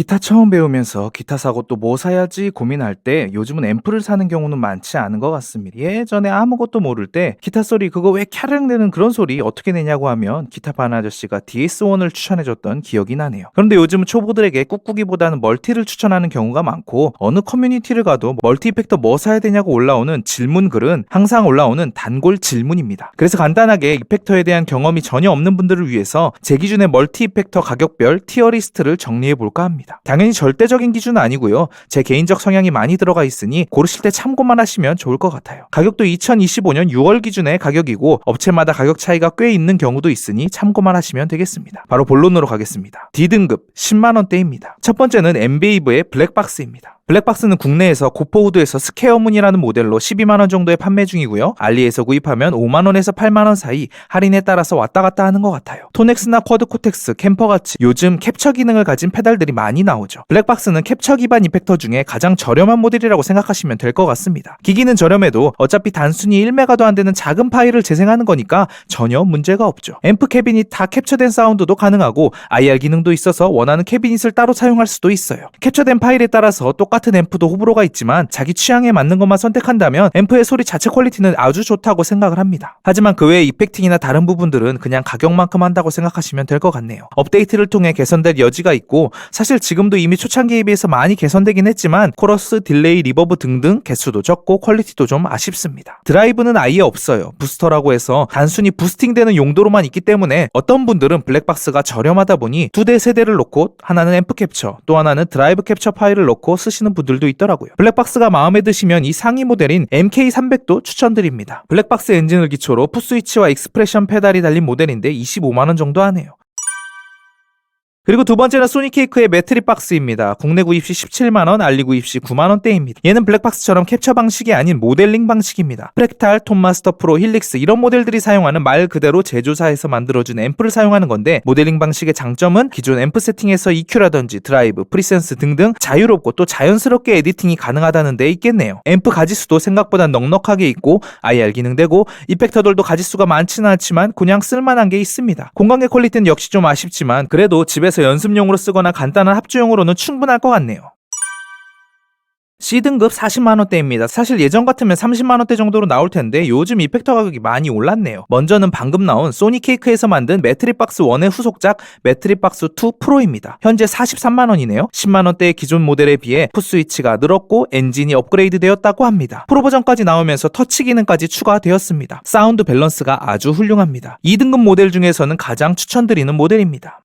기타 처음 배우면서 기타 사고 또 뭐 사야지 고민할 때 요즘은 앰프를 사는 경우는 많지 않은 것 같습니다. 예전에 아무것도 모를 때 기타 소리 그거 왜 캬르릉 내는 그런 소리 어떻게 내냐고 하면 기타 파는 아저씨가 DS1을 추천해줬던 기억이 나네요. 그런데 요즘은 초보들에게 꾹꾹이보다는 멀티를 추천하는 경우가 많고 어느 커뮤니티를 가도 멀티 이펙터 뭐 사야 되냐고 올라오는 질문 글은 항상 올라오는 단골 질문입니다. 그래서 간단하게 이펙터에 대한 경험이 전혀 없는 분들을 위해서 제 기준의 멀티 이펙터 가격별 티어 리스트를 정리해 볼까 합니다. 당연히 절대적인 기준은 아니고요. 제 개인적 성향이 많이 들어가 있으니 고르실 때 참고만 하시면 좋을 것 같아요. 가격도 2025년 6월 기준의 가격이고 업체마다 가격 차이가 꽤 있는 경우도 있으니 참고만 하시면 되겠습니다. 바로 본론으로 가겠습니다. D등급 10만원대입니다. 첫 번째는 엠베이브의 블랙박스입니다. 블랙박스는 국내에서 고포우드에서 스퀘어문이라는 모델로 12만원 정도에 판매 중이고요. 알리에서 구입하면 5만원에서 8만원 사이 할인에 따라서 왔다 갔다 하는 것 같아요. 토넥스나 쿼드코텍스, 캠퍼같이 요즘 캡처 기능을 가진 페달들이 많이 나오죠. 블랙박스는 캡처 기반 이펙터 중에 가장 저렴한 모델이라고 생각하시면 될 것 같습니다. 기기는 저렴해도 어차피 단순히 1메가도 안 되는 작은 파일을 재생하는 거니까 전혀 문제가 없죠. 앰프 캐비닛 다 캡처된 사운드도 가능하고 IR 기능도 있어서 원하는 캐비닛을 따로 사용할 수도 있어요. 캡처된 파일에 따라서 똑같은 앰프도 호불호가 있지만 자기 취향에 맞는 것만 선택한다면 앰프의 소리 자체 퀄리티는 아주 좋다고 생각을 합니다. 하지만 그 외의 이펙팅이나 다른 부분들은 그냥 가격만큼 한다고 생각하시면 될 것 같네요. 업데이트를 통해 개선될 여지가 있고 사실 지금도 이미 초창기에 비해서 많이 개선되긴 했지만 코러스, 딜레이, 리버브 등등 개수도 적고 퀄리티도 좀 아쉽습니다. 드라이브는 아예 없어요. 부스터라고 해서 단순히 부스팅되는 용도로만 있기 때문에 어떤 분들은 블랙박스가 저렴하다 보니 2대 세대를 놓고 하나는 앰프 캡처 또 하나는 드라이브 캡처 파일을 놓고 쓰시는 분들도 있더라고요. 블랙박스가 마음에 드시면 이 상위 모델인 MK300도 추천드립니다. 블랙박스 엔진을 기초로 풋스위치와 익스프레션 페달이 달린 모델인데 25만원 정도 하네요. 그리고 두 번째는 소니케이크의 매트리 박스입니다. 국내 구입 시 17만원, 알리 구입 시 9만원대입니다. 얘는 블랙박스처럼 캡처 방식이 아닌 모델링 방식입니다. 프랙탈, 톤마스터 프로, 힐릭스 이런 모델들이 사용하는 말 그대로 제조사에서 만들어준 앰프를 사용하는 건데 모델링 방식의 장점은 기존 앰프 세팅에서 EQ라든지 드라이브, 프리센스 등등 자유롭고 또 자연스럽게 에디팅이 가능하다는 데 있겠네요. 앰프 가지수도 생각보다 넉넉하게 있고 IR 기능되고 이펙터들도 가지수가 많지는 않지만 그냥 쓸만한 게 있습니다. 공간계 퀄리티는 역시 좀 아쉽지만 그래도 집에서 연습용으로 쓰거나 간단한 합주용으로는 충분할 것 같네요. C등급 40만원대입니다. 사실 예전 같으면 30만원대 정도로 나올 텐데 요즘 이펙터 가격이 많이 올랐네요. 먼저는 방금 나온 소니케이크에서 만든 매트리박스 1의 후속작 매트리박스 2 프로입니다. 현재 43만원이네요. 10만원대의 기존 모델에 비해 풋스위치가 늘었고 엔진이 업그레이드 되었다고 합니다. 프로 버전까지 나오면서 터치 기능까지 추가되었습니다. 사운드 밸런스가 아주 훌륭합니다. 2등급 모델 중에서는 가장 추천드리는 모델입니다.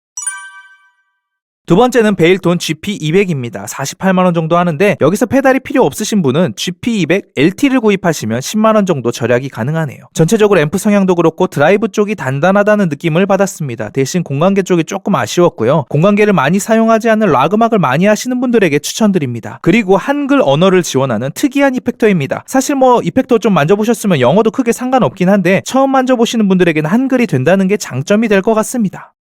두 번째는 베일톤 GP200입니다. 48만원 정도 하는데 여기서 페달이 필요 없으신 분은 GP200 LT를 구입하시면 10만원 정도 절약이 가능하네요. 전체적으로 앰프 성향도 그렇고 드라이브 쪽이 단단하다는 느낌을 받았습니다. 대신 공간계 쪽이 조금 아쉬웠고요. 공간계를 많이 사용하지 않는 락 음악을 많이 하시는 분들에게 추천드립니다. 그리고 한글 언어를 지원하는 특이한 이펙터입니다. 사실 이펙터 좀 만져보셨으면 영어도 크게 상관없긴 한데 처음 만져보시는 분들에게는 한글이 된다는 게 장점이 될 것 같습니다.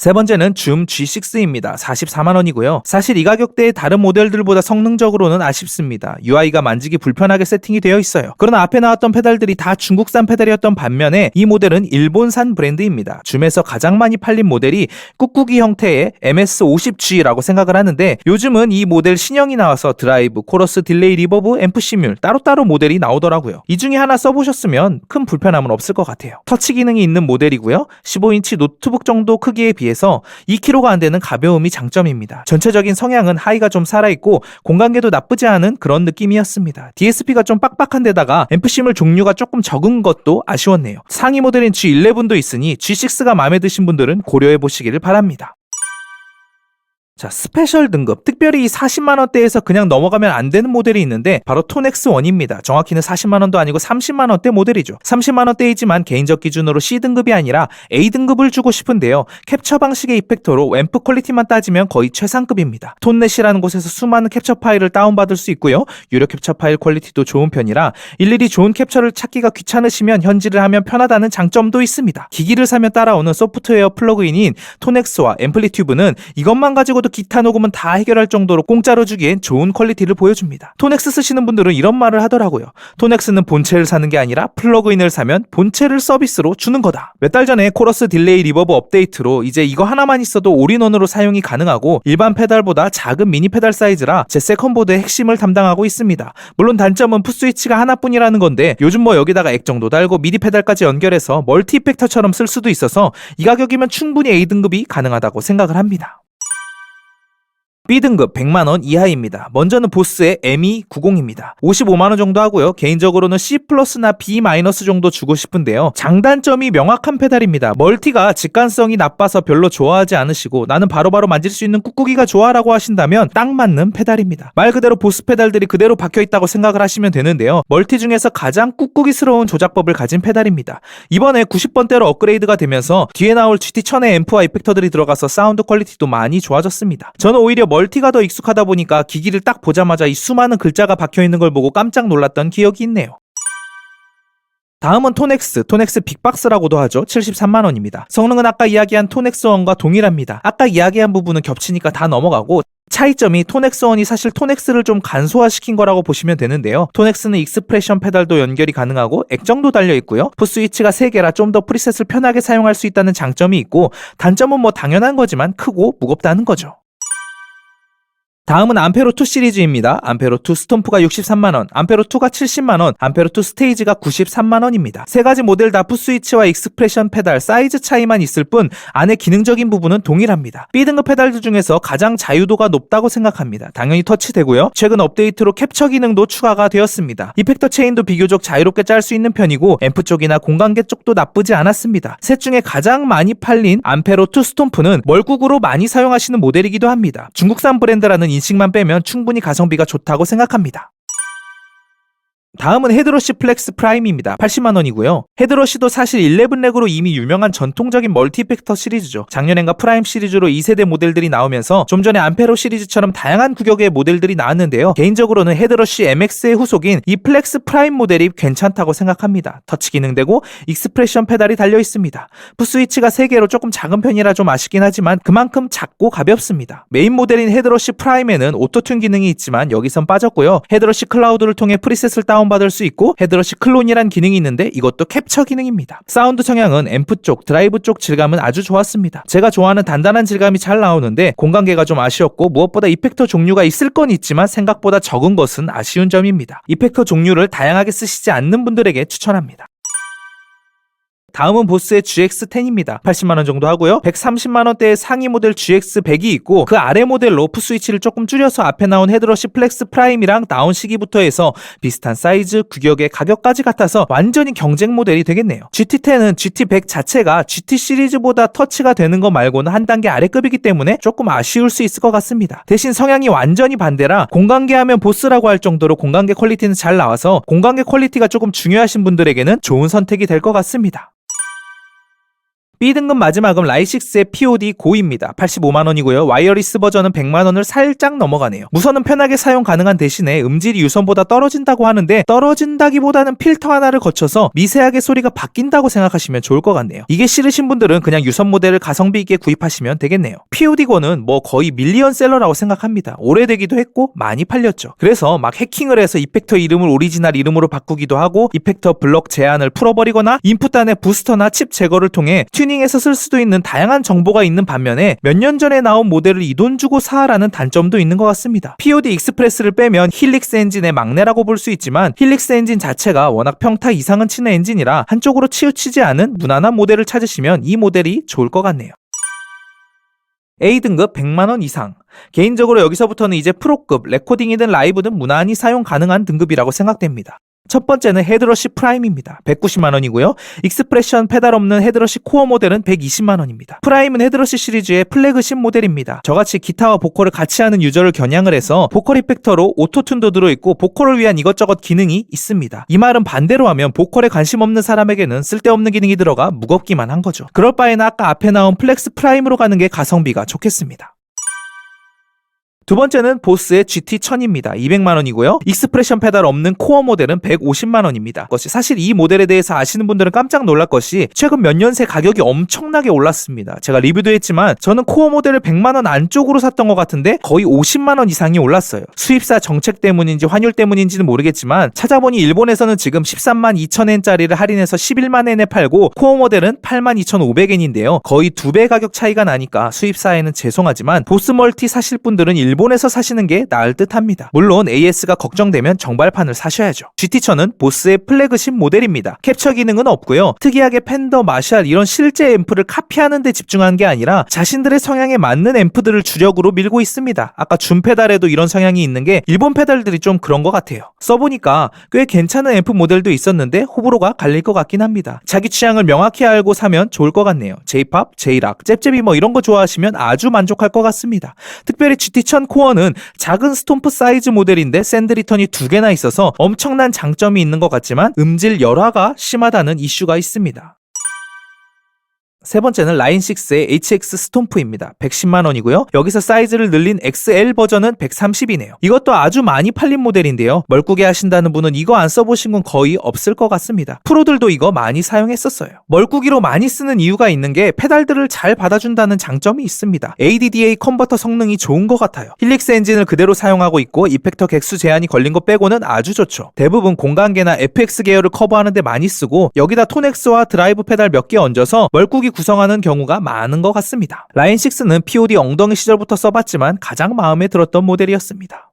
세 번째는 줌 G6입니다. 44만원이고요. 사실 이 가격대의 다른 모델들보다 성능적으로는 아쉽습니다. UI가 만지기 불편하게 세팅이 되어 있어요. 그러나 앞에 나왔던 페달들이 다 중국산 페달이었던 반면에 이 모델은 일본산 브랜드입니다. 줌에서 가장 많이 팔린 모델이 꾹꾹이 형태의 MS50G라고 생각을 하는데 요즘은 이 모델 신형이 나와서 드라이브, 코러스, 딜레이, 리버브, 앰프 시뮬 따로따로 모델이 나오더라고요. 이 중에 하나 써보셨으면 큰 불편함은 없을 것 같아요. 터치 기능이 있는 모델이고요. 15인치 노트북 정도 크기에 비해서 2kg가 안 되는 가벼움이 장점입니다. 전체적인 성향은 하이가 좀 살아있고 공간계도 나쁘지 않은 그런 느낌이었습니다. DSP가 좀 빡빡한 데다가 앰프시물 종류가 조금 적은 것도 아쉬웠네요. 상위 모델인 G11도 있으니 G6가 마음에 드신 분들은 고려해 보시기를 바랍니다. 자, 스페셜 등급. 특별히 이 40만원대에서 그냥 넘어가면 안 되는 모델이 있는데 바로 톤X1입니다. 정확히는 40만원도 아니고 30만원대 모델이죠. 30만원대이지만 개인적 기준으로 C등급이 아니라 A등급을 주고 싶은데요. 캡처 방식의 이펙터로 앰프 퀄리티만 따지면 거의 최상급입니다. 톤넷이라는 곳에서 수많은 캡처 파일을 다운받을 수 있고요. 유료 캡처 파일 퀄리티도 좋은 편이라 일일이 좋은 캡처를 찾기가 귀찮으시면 현질을 하면 편하다는 장점도 있습니다. 기기를 사면 따라오는 소프트웨어 플러그인인 톤X와 앰플리튜브는 이것만 가지고도 키보드, 기타 녹음은 다 해결할 정도로 공짜로 주기엔 좋은 퀄리티를 보여줍니다. 토넥스 쓰시는 분들은 이런 말을 하더라고요. 토넥스는 본체를 사는 게 아니라 플러그인을 사면 본체를 서비스로 주는 거다. 몇 달 전에 코러스 딜레이 리버브 업데이트로 이제 이거 하나만 있어도 올인원으로 사용이 가능하고 일반 페달보다 작은 미니 페달 사이즈라 제 세컨보드의 핵심을 담당하고 있습니다. 물론 단점은 풋스위치가 하나뿐이라는 건데 요즘 뭐 여기다가 액정도 달고 미디 페달까지 연결해서 멀티 이펙터처럼 쓸 수도 있어서 이 가격이면 충분히 A등급이 가능하다고 생각을 합니다. B등급 100만원 이하입니다. 먼저는 보스의 ME90입니다. 55만원 정도 하고요. 개인적으로는 C+나 B- 정도 주고 싶은데요. 장단점이 명확한 페달입니다. 멀티가 직관성이 나빠서 별로 좋아하지 않으시고 나는 바로바로 만질 수 있는 꾹꾹이가 좋아라고 하신다면 딱 맞는 페달입니다. 말 그대로 보스 페달들이 그대로 박혀있다고 생각을 하시면 되는데요. 멀티 중에서 가장 꾹꾹이스러운 조작법을 가진 페달입니다. 이번에 90번대로 업그레이드가 되면서 뒤에 나올 GT1000의 앰프와 이펙터들이 들어가서 사운드 퀄리티도 많이 좋아졌습니다. 저는 오히려 멀티가 더 익숙하다 보니까 기기를 딱 보자마자 이 수많은 글자가 박혀있는 걸 보고 깜짝 놀랐던 기억이 있네요. 다음은 토넥스 빅박스라고도 하죠. 73만원입니다. 성능은 아까 이야기한 토넥스1과 동일합니다. 아까 이야기한 부분은 겹치니까 다 넘어가고 차이점이 토넥스1이 사실 토넥스를 좀 간소화시킨 거라고 보시면 되는데요. 토넥스는 익스프레션 페달도 연결이 가능하고 액정도 달려있고요. 풋스위치가 3개라 좀 더 프리셋을 편하게 사용할 수 있다는 장점이 있고 단점은 뭐 당연한 거지만 크고 무겁다는 거죠. 다음은 암페로2 시리즈입니다. 암페로2 스톰프가 63만원, 암페로2가 70만원, 암페로2 스테이지가 93만원입니다. 세 가지 모델 다 풋스위치와 익스프레션 페달 사이즈 차이만 있을 뿐 안에 기능적인 부분은 동일합니다. B등급 페달들 중에서 가장 자유도가 높다고 생각합니다. 당연히 터치되고요. 최근 업데이트로 캡처 기능도 추가가 되었습니다. 이펙터 체인도 비교적 자유롭게 짤 수 있는 편이고 앰프 쪽이나 공간계 쪽도 나쁘지 않았습니다. 셋 중에 가장 많이 팔린 암페로2 스톰프는 멀국으로 많이 사용하시는 모델이기도 합니다. 중국산 브랜드라는 인식만 빼면 충분히 가성비가 좋다고 생각합니다. 다음은 헤드러쉬 플렉스 프라임입니다. 80만원이고요. 헤드러쉬도 사실 11렉으로 이미 유명한 전통적인 멀티 이펙터 시리즈죠. 작년엔가 프라임 시리즈로 2세대 모델들이 나오면서 좀 전에 암페로 시리즈처럼 다양한 규격의 모델들이 나왔는데요. 개인적으로는 헤드러쉬 MX의 후속인 이 플렉스 프라임 모델이 괜찮다고 생각합니다. 터치 기능되고 익스프레션 페달이 달려있습니다. 풋스위치가 3개로 조금 작은 편이라 좀 아쉽긴 하지만 그만큼 작고 가볍습니다. 메인 모델인 헤드러쉬 프라임에는 오토튠 기능이 있지만 여기선 빠졌고요. 헤드러쉬 클라우드를 통해 프리셋을 다운받을 수 있고 헤드러쉬 클론이란 기능이 있는데 이것도 캡처 기능입니다. 사운드 성향은 앰프 쪽, 드라이브 쪽 질감은 아주 좋았습니다. 제가 좋아하는 단단한 질감이 잘 나오는데 공간계가 좀 아쉬웠고 무엇보다 이펙터 종류가 있을 건 있지만 생각보다 적은 것은 아쉬운 점입니다. 이펙터 종류를 다양하게 쓰시지 않는 분들에게 추천합니다. 다음은 보스의 GX10입니다. 80만원 정도 하고요. 130만원대의 상위 모델 GX100이 있고 그 아래 모델로 풋스위치를 조금 줄여서 앞에 나온 헤드러쉬 플렉스 프라임이랑 나온 시기부터 해서 비슷한 사이즈, 규격의 가격까지 같아서 완전히 경쟁 모델이 되겠네요. GT10은 GT100 자체가 GT 시리즈보다 터치가 되는 거 말고는 한 단계 아래급이기 때문에 조금 아쉬울 수 있을 것 같습니다. 대신 성향이 완전히 반대라 공간계 하면 보스라고 할 정도로 공간계 퀄리티는 잘 나와서 공간계 퀄리티가 조금 중요하신 분들에게는 좋은 선택이 될 것 같습니다. B등급 마지막은 라이6의 POD 고입니다. 85만원이고요. 와이어리스 버전은 100만원을 살짝 넘어가네요. 무선은 편하게 사용 가능한 대신에 음질이 유선보다 떨어진다고 하는데 떨어진다기보다는 필터 하나를 거쳐서 미세하게 소리가 바뀐다고 생각하시면 좋을 것 같네요. 이게 싫으신 분들은 그냥 유선 모델을 가성비 있게 구입하시면 되겠네요. POD-고는 뭐 거의 밀리언셀러라고 생각합니다. 오래되기도 했고 많이 팔렸죠. 그래서 막 해킹을 해서 이펙터 이름을 오리지널 이름으로 바꾸기도 하고 이펙터 블럭 제한을 풀어버리거나 인풋단의 부스터나 칩 제거를 통해 튜닝해서 쓸 수도 있는 다양한 정보가 있는 반면에 몇 년 전에 나온 모델을 이 돈 주고 사라는 단점도 있는 것 같습니다. POD 익스프레스를 빼면 힐릭스 엔진의 막내라고 볼 수 있지만 힐릭스 엔진 자체가 워낙 평타 이상은 치는 엔진이라 한쪽으로 치우치지 않은 무난한 모델을 찾으시면 이 모델이 좋을 것 같네요. A등급 100만원 이상. 개인적으로 여기서부터는 이제 프로급, 레코딩이든 라이브든 무난히 사용 가능한 등급이라고 생각됩니다. 첫 번째는 헤드러쉬 프라임입니다. 190만원이고요. 익스프레션 페달 없는 헤드러쉬 코어 모델은 120만원입니다. 프라임은 헤드러쉬 시리즈의 플래그십 모델입니다. 저같이 기타와 보컬을 같이 하는 유저를 겨냥을 해서 보컬 이펙터로 오토튠도 들어있고 보컬을 위한 이것저것 기능이 있습니다. 이 말은 반대로 하면 보컬에 관심 없는 사람에게는 쓸데없는 기능이 들어가 무겁기만 한 거죠. 그럴 바에는 아까 앞에 나온 플렉스 프라임으로 가는 게 가성비가 좋겠습니다. 두 번째는 보스의 GT1000입니다. 200만원이고요. 익스프레션 페달 없는 코어 모델은 150만원입니다. 사실 이 모델에 대해서 아시는 분들은 깜짝 놀랄 것이 최근 몇 년 새 가격이 엄청나게 올랐습니다. 제가 리뷰도 했지만 저는 코어 모델을 100만원 안쪽으로 샀던 것 같은데 거의 50만원 이상이 올랐어요. 수입사 정책 때문인지 환율 때문인지는 모르겠지만 찾아보니 일본에서는 지금 13만 2천엔짜리를 할인해서 11만 엔에 팔고 코어 모델은 8만 2,500엔인데요. 거의 2배 가격 차이가 나니까 수입사에는 죄송하지만 보스 멀티 사실 분들은 일본에서 사시는 게 나을 듯 합니다. 물론 AS가 걱정되면 정발판을 사셔야죠. GT1000은 보스의 플래그십 모델입니다. 캡처 기능은 없고요. 특이하게 팬더, 마샬 이런 실제 앰프를 카피하는 데 집중한 게 아니라 자신들의 성향에 맞는 앰프들을 주력으로 밀고 있습니다. 아까 줌 페달에도 이런 성향이 있는 게 일본 페달들이 좀 그런 것 같아요. 써보니까 꽤 괜찮은 앰프 모델도 있었는데 호불호가 갈릴 것 같긴 합니다. 자기 취향을 명확히 알고 사면 좋을 것 같네요. J-POP, J-ROCK, 잽잽이 뭐 이런 거 좋아하시면 아주 만족할 것 같습니다. 특별히 GT1000 코어는 작은 스톰프 사이즈 모델인데 샌드 리턴이 2개나 있어서 엄청난 장점이 있는 것 같지만 음질 열화가 심하다는 이슈가 있습니다. 세 번째는 라인6의 HX 스톰프입니다. 110만원이고요. 여기서 사이즈를 늘린 XL 버전은 130이네요. 이것도 아주 많이 팔린 모델인데요. 멀꾸게 하신다는 분은 이거 안 써보신 건 거의 없을 것 같습니다. 프로들도 이거 많이 사용했었어요. 멀꾸기로 많이 쓰는 이유가 있는 게 페달들을 잘 받아준다는 장점이 있습니다. ADDA 컨버터 성능이 좋은 것 같아요. 힐릭스 엔진을 그대로 사용하고 있고 이펙터 객수 제한이 걸린 거 빼고는 아주 좋죠. 대부분 공간계나 FX 계열을 커버하는 데 많이 쓰고 여기다 톤엑스와 드라이브 페달 몇 개 얹어서 멀꾸기 구성하는 경우가 많은 것 같습니다. 라인6는 POD 엉덩이 시절부터 써봤지만 가장 마음에 들었던 모델이었습니다.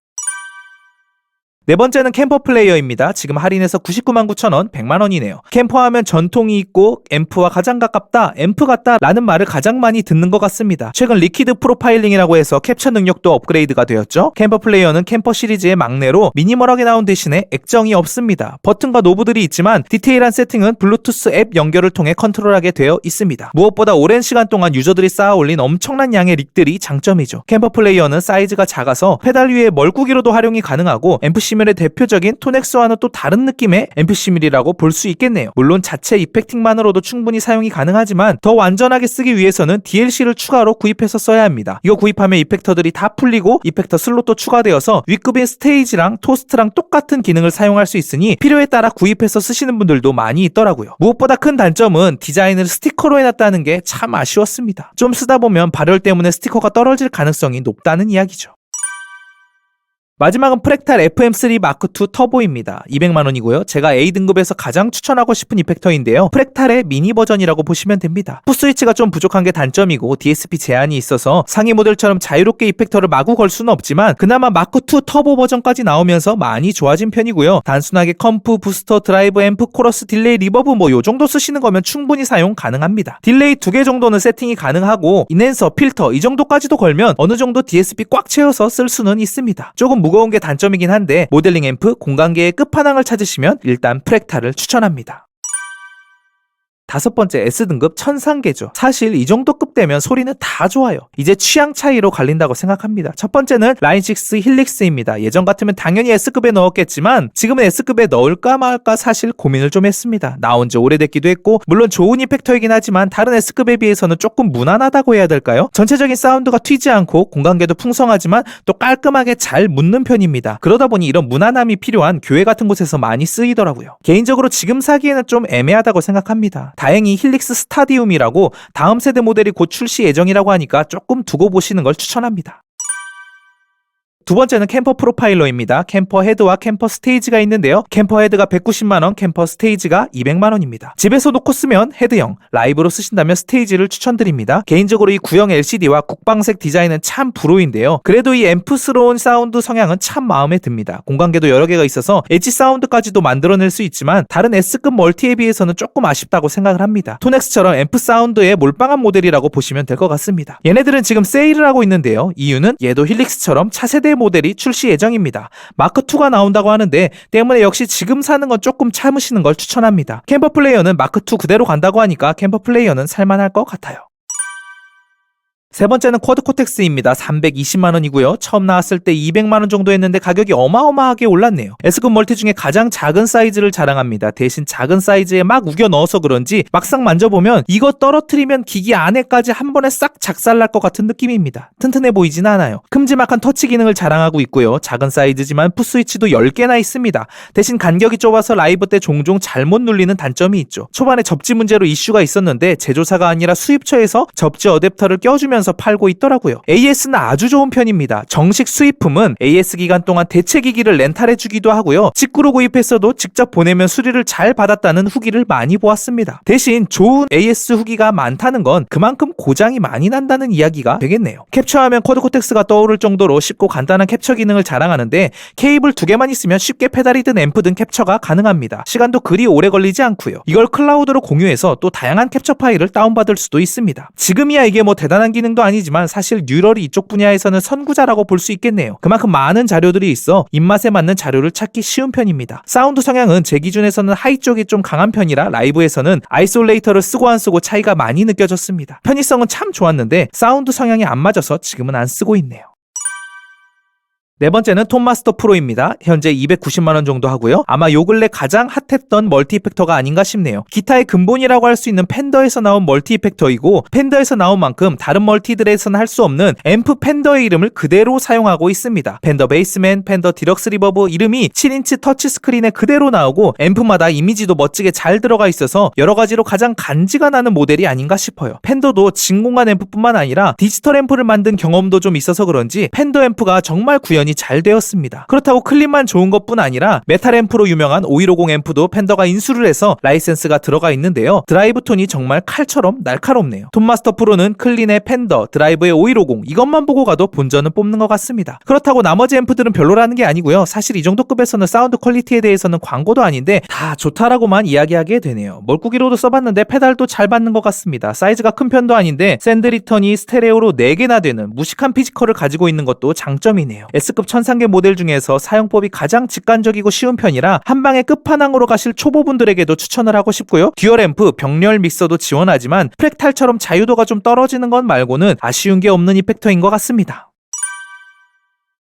네 번째는 캠퍼 플레이어입니다. 지금 할인해서 99만 9천원, 100만원이네요. 캠퍼 하면 전통이 있고 앰프와 가장 가깝다, 앰프 같다 라는 말을 가장 많이 듣는 것 같습니다. 최근 리퀴드 프로파일링이라고 해서 캡처 능력도 업그레이드가 되었죠. 캠퍼 플레이어는 캠퍼 시리즈의 막내로 미니멀하게 나온 대신에 액정이 없습니다. 버튼과 노브들이 있지만 디테일한 세팅은 블루투스 앱 연결을 통해 컨트롤하게 되어 있습니다. 무엇보다 오랜 시간 동안 유저들이 쌓아올린 엄청난 양의 릭들이 장점이죠. 캠퍼 플레이어는 사이즈가 작아서 페달 위에 멀꾸기로도 활용이 가능하고 앰프 시밀의 대표적인 톤엑스와는 또 다른 느낌의 앰프 시밀이라고 볼 수 있겠네요. 물론 자체 이펙팅만으로도 충분히 사용이 가능하지만 더 완전하게 쓰기 위해서는 DLC를 추가로 구입해서 써야 합니다. 이거 구입하면 이펙터들이 다 풀리고 이펙터 슬롯도 추가되어서 윗급인 스테이지랑 토스트랑 똑같은 기능을 사용할 수 있으니 필요에 따라 구입해서 쓰시는 분들도 많이 있더라고요. 무엇보다 큰 단점은 디자인을 스티커로 해놨다는 게 참 아쉬웠습니다. 좀 쓰다 보면 발열 때문에 스티커가 떨어질 가능성이 높다는 이야기죠. 마지막은 프랙탈 FM3 마크2 터보입니다. 200만원이고요. 제가 A등급에서 가장 추천하고 싶은 이펙터인데요. 프랙탈의 미니 버전이라고 보시면 됩니다. 풋스위치가 좀 부족한 게 단점이고 DSP 제한이 있어서 상위 모델처럼 자유롭게 이펙터를 마구 걸 수는 없지만 그나마 마크2 터보 버전까지 나오면서 많이 좋아진 편이고요. 단순하게 컴프, 부스터, 드라이브, 앰프, 코러스, 딜레이, 리버브 뭐 요정도 쓰시는 거면 충분히 사용 가능합니다. 딜레이 2개 정도는 세팅이 가능하고 인핸서, 필터 이 정도까지도 걸면 어느 정도 DSP 꽉 채워서 쓸 수는 있습니다. 조금 무거운 게 단점이긴 한데 모델링 앰프, 공간계의 끝판왕을 찾으시면 일단 프랙탈을 추천합니다. 다섯 번째 S등급 천상계죠. 사실 이 정도 급 되면 소리는 다 좋아요. 이제 취향 차이로 갈린다고 생각합니다. 첫 번째는 라인6 힐릭스입니다. 예전 같으면 당연히 S급에 넣었겠지만 지금은 S급에 넣을까 말까 사실 고민을 좀 했습니다. 나온 지 오래됐기도 했고 물론 좋은 이펙터이긴 하지만 다른 S급에 비해서는 조금 무난하다고 해야 될까요? 전체적인 사운드가 튀지 않고 공간계도 풍성하지만 또 깔끔하게 잘 묻는 편입니다. 그러다 보니 이런 무난함이 필요한 교회 같은 곳에서 많이 쓰이더라고요. 개인적으로 지금 사기에는 좀 애매하다고 생각합니다. 다행히 힐릭스 스타디움이라고 다음 세대 모델이 곧 출시 예정이라고 하니까 조금 두고 보시는 걸 추천합니다. 두 번째는 캠퍼 프로파일러입니다. 캠퍼 헤드와 캠퍼 스테이지가 있는데요. 캠퍼 헤드가 190만원, 캠퍼 스테이지가 200만원입니다. 집에서 놓고 쓰면 헤드형, 라이브로 쓰신다면 스테이지를 추천드립니다. 개인적으로 이 구형 LCD와 국방색 디자인은 참 불호인데요. 그래도 이 앰프스러운 사운드 성향은 참 마음에 듭니다. 공간계도 여러 개가 있어서 엣지 사운드까지도 만들어낼 수 있지만 다른 S급 멀티에 비해서는 조금 아쉽다고 생각을 합니다. 톤엑스처럼 앰프 사운드의 몰빵한 모델이라고 보시면 될 것 같습니다. 얘네들은 지금 세일을 하고 있는데요. 이유는 얘도 힐릭스처럼 차세대 모델이 출시 예정입니다. 마크2가 나온다고 하는데 때문에 역시 지금 사는 건 조금 참으시는 걸 추천합니다. 캠퍼 플레이어는 마크2 그대로 간다고 하니까 캠퍼 플레이어는 살만할 것 같아요. 세 번째는 쿼드코텍스입니다. 320만원이고요. 처음 나왔을 때 200만원 정도 했는데 가격이 어마어마하게 올랐네요. S급 멀티 중에 가장 작은 사이즈를 자랑합니다. 대신 작은 사이즈에 막 우겨 넣어서 그런지 막상 만져보면 이거 떨어뜨리면 기기 안에까지 한 번에 싹 작살날 것 같은 느낌입니다. 튼튼해 보이진 않아요. 큼지막한 터치 기능을 자랑하고 있고요. 작은 사이즈지만 풋스위치도 10개나 있습니다. 대신 간격이 좁아서 라이브 때 종종 잘못 눌리는 단점이 있죠. 초반에 접지 문제로 이슈가 있었는데 제조사가 아니라 수입처에서 접지 어댑터를 껴주면서 팔고 있더라고요. AS는 아주 좋은 편입니다. 정식 수입품은 AS 기간 동안 대체 기기를 렌탈해주기도 하고요. 직구로 구입했어도 직접 보내면 수리를 잘 받았다는 후기를 많이 보았습니다. 대신 좋은 AS 후기가 많다는 건 그만큼 고장이 많이 난다는 이야기가 되겠네요. 캡처하면 쿼드코텍스가 떠오를 정도로 쉽고 간단한 캡처 기능을 자랑하는데 케이블 2개만 있으면 쉽게 페달이든 앰프든 캡처가 가능합니다. 시간도 그리 오래 걸리지 않고요. 이걸 클라우드로 공유해서 또 다양한 캡처 파일을 다운받을 수도 있습니다. 지금이야 이게 뭐 대단한 기능도 아니지만 사실 뉴럴이 이쪽 분야에서는 선구자라고 볼 수 있겠네요. 그만큼 많은 자료들이 있어 입맛에 맞는 자료를 찾기 쉬운 편입니다. 사운드 성향은 제 기준에서는 하이 쪽이 좀 강한 편이라 라이브에서는 아이솔레이터를 쓰고 안 쓰고 차이가 많이 느껴졌습니다. 편의성은 참 좋았는데 사운드 성향이 안 맞아서 지금은 안 쓰고 있네요. 네 번째는 톤마스터 프로입니다. 현재 290만원 정도 하고요. 아마 요 근래 가장 핫했던 멀티 이펙터가 아닌가 싶네요. 기타의 근본이라고 할 수 있는 펜더에서 나온 멀티 이펙터이고 펜더에서 나온 만큼 다른 멀티들에서는 할 수 없는 앰프 펜더의 이름을 그대로 사용하고 있습니다. 펜더 베이스맨, 펜더 디럭스 리버브 이름이 7인치 터치 스크린에 그대로 나오고 앰프마다 이미지도 멋지게 잘 들어가 있어서 여러가지로 가장 간지가 나는 모델이 아닌가 싶어요. 펜더도 진공관 앰프뿐만 아니라 디지털 앰프를 만든 경험도 좀 있어서 그런지 펜더 앰프가 정말 구현이 잘 되었습니다. 그렇다고 클립만 좋은 것뿐 아니라 메탈 앰프로 유명한 5150 앰프도 펜더가 인수를 해서 라이센스가 들어가 있는데요. 드라이브 톤이 정말 칼처럼 날카롭네요. 톤마스터 프로는 클린의 펜더, 드라이브의 5150 이것만 보고 가도 본전은 뽑는 것 같습니다. 그렇다고 나머지 앰프들은 별로라는 게 아니고요. 사실 이 정도 급에서는 사운드 퀄리티에 대해서는 광고도 아닌데 다 좋다라고만 이야기하게 되네요. 멀꾸기로도 써봤는데 페달도 잘 받는 것 같습니다. 사이즈가 큰 편도 아닌데 샌드 리턴이 스테레오로 4개나 되는 무식한 피지컬을 가지고 있는 것도 장점이네요. S급 천상계 모델 중에서 사용법이 가장 직관적이고 쉬운 편이라 한방에 끝판왕으로 가실 초보분들에게도 추천을 하고 싶고요. 듀얼 앰프, 병렬 믹서도 지원하지만 프랙탈처럼 자유도가 좀 떨어지는 것 말고는 아쉬운 게 없는 이펙터인 것 같습니다.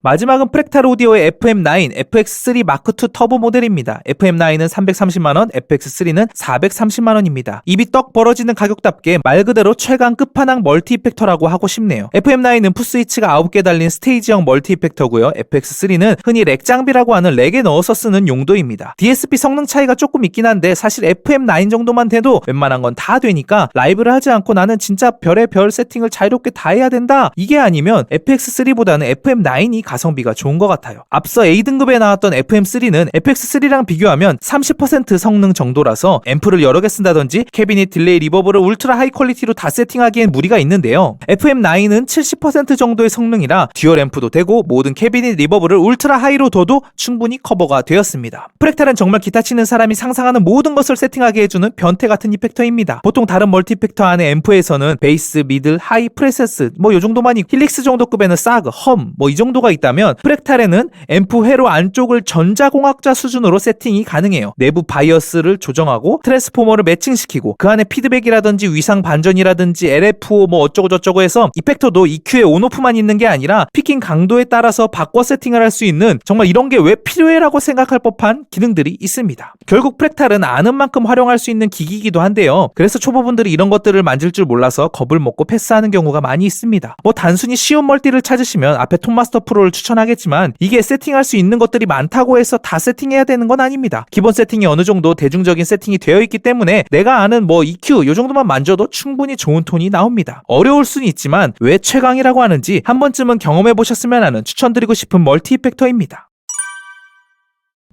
마지막은 프랙탈 오디오의 FM9, FX3 마크2 터보 모델입니다. FM9은 330만원, FX3는 430만원입니다. 입이 떡 벌어지는 가격답게 말 그대로 최강 끝판왕 멀티 이펙터라고 하고 싶네요. FM9은 풋스위치가 9개 달린 스테이지형 멀티 이펙터고요. FX3는 흔히 렉 장비라고 하는 렉에 넣어서 쓰는 용도입니다. DSP 성능 차이가 조금 있긴 한데 사실 FM9 정도만 돼도 웬만한 건 다 되니까 라이브를 하지 않고 나는 진짜 별의 별 세팅을 자유롭게 다 해야 된다. 이게 아니면 FX3보다는 FM9이 가성비가 좋은 것 같아요. 앞서 A등급에 나왔던 FM3는 FX3랑 비교하면 30% 성능 정도라서 앰프를 여러 개 쓴다든지 캐비닛, 딜레이, 리버브를 울트라 하이 퀄리티로 다 세팅하기엔 무리가 있는데요. FM9은 70% 정도의 성능이라 듀얼 앰프도 되고 모든 캐비닛, 리버브를 울트라 하이로 둬도 충분히 커버가 되었습니다. 프랙탈은 정말 기타 치는 사람이 상상하는 모든 것을 세팅하게 해주는 변태 같은 이펙터입니다. 보통 다른 멀티 이펙터 안에 앰프에서는 베이스, 미들, 하이, 프레세스 요 정도만이 힐릭스 정도급에는 사그, 험 이 정도가 있다면 프랙탈에는 앰프 회로 안쪽을 전자공학자 수준으로 세팅이 가능해요. 내부 바이어스를 조정하고 트랜스포머를 매칭시키고 그 안에 피드백이라든지 위상 반전이라든지 LFO 어쩌고 저쩌고 해서 이펙터도 EQ의 온오프만 있는 게 아니라 피킹 강도에 따라서 바꿔 세팅을 할 수 있는 정말 이런 게 왜 필요해라고 생각할 법한 기능들이 있습니다. 결국 프랙탈은 아는 만큼 활용할 수 있는 기기이기도 한데요. 그래서 초보분들이 이런 것들을 만질 줄 몰라서 겁을 먹고 패스하는 경우가 많이 있습니다. 단순히 쉬운 멀티를 찾으시면 앞에 톤마스터 프로를 추천하겠지만 이게 세팅할 수 있는 것들이 많다고 해서 다 세팅해야 되는 건 아닙니다. 기본 세팅이 어느 정도 대중적인 세팅이 되어 있기 때문에 내가 아는 EQ 요 정도만 만져도 충분히 좋은 톤이 나옵니다. 어려울 수는 있지만 왜 최강이라고 하는지 한 번쯤은 경험해 보셨으면 하는 추천드리고 싶은 멀티 이펙터입니다.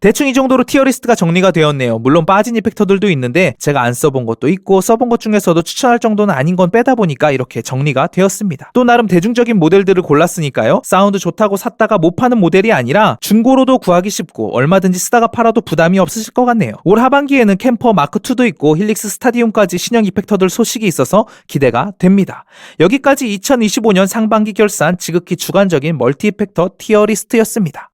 대충 이 정도로 티어리스트가 정리가 되었네요. 물론 빠진 이펙터들도 있는데 제가 안 써본 것도 있고 써본 것 중에서도 추천할 정도는 아닌 건 빼다 보니까 이렇게 정리가 되었습니다. 또 나름 대중적인 모델들을 골랐으니까요. 사운드 좋다고 샀다가 못 파는 모델이 아니라 중고로도 구하기 쉽고 얼마든지 쓰다가 팔아도 부담이 없으실 것 같네요. 올 하반기에는 캠퍼 마크2도 있고 힐릭스 스타디움까지 신형 이펙터들 소식이 있어서 기대가 됩니다. 여기까지 2025년 상반기 결산 지극히 주관적인 멀티 이펙터 티어리스트였습니다.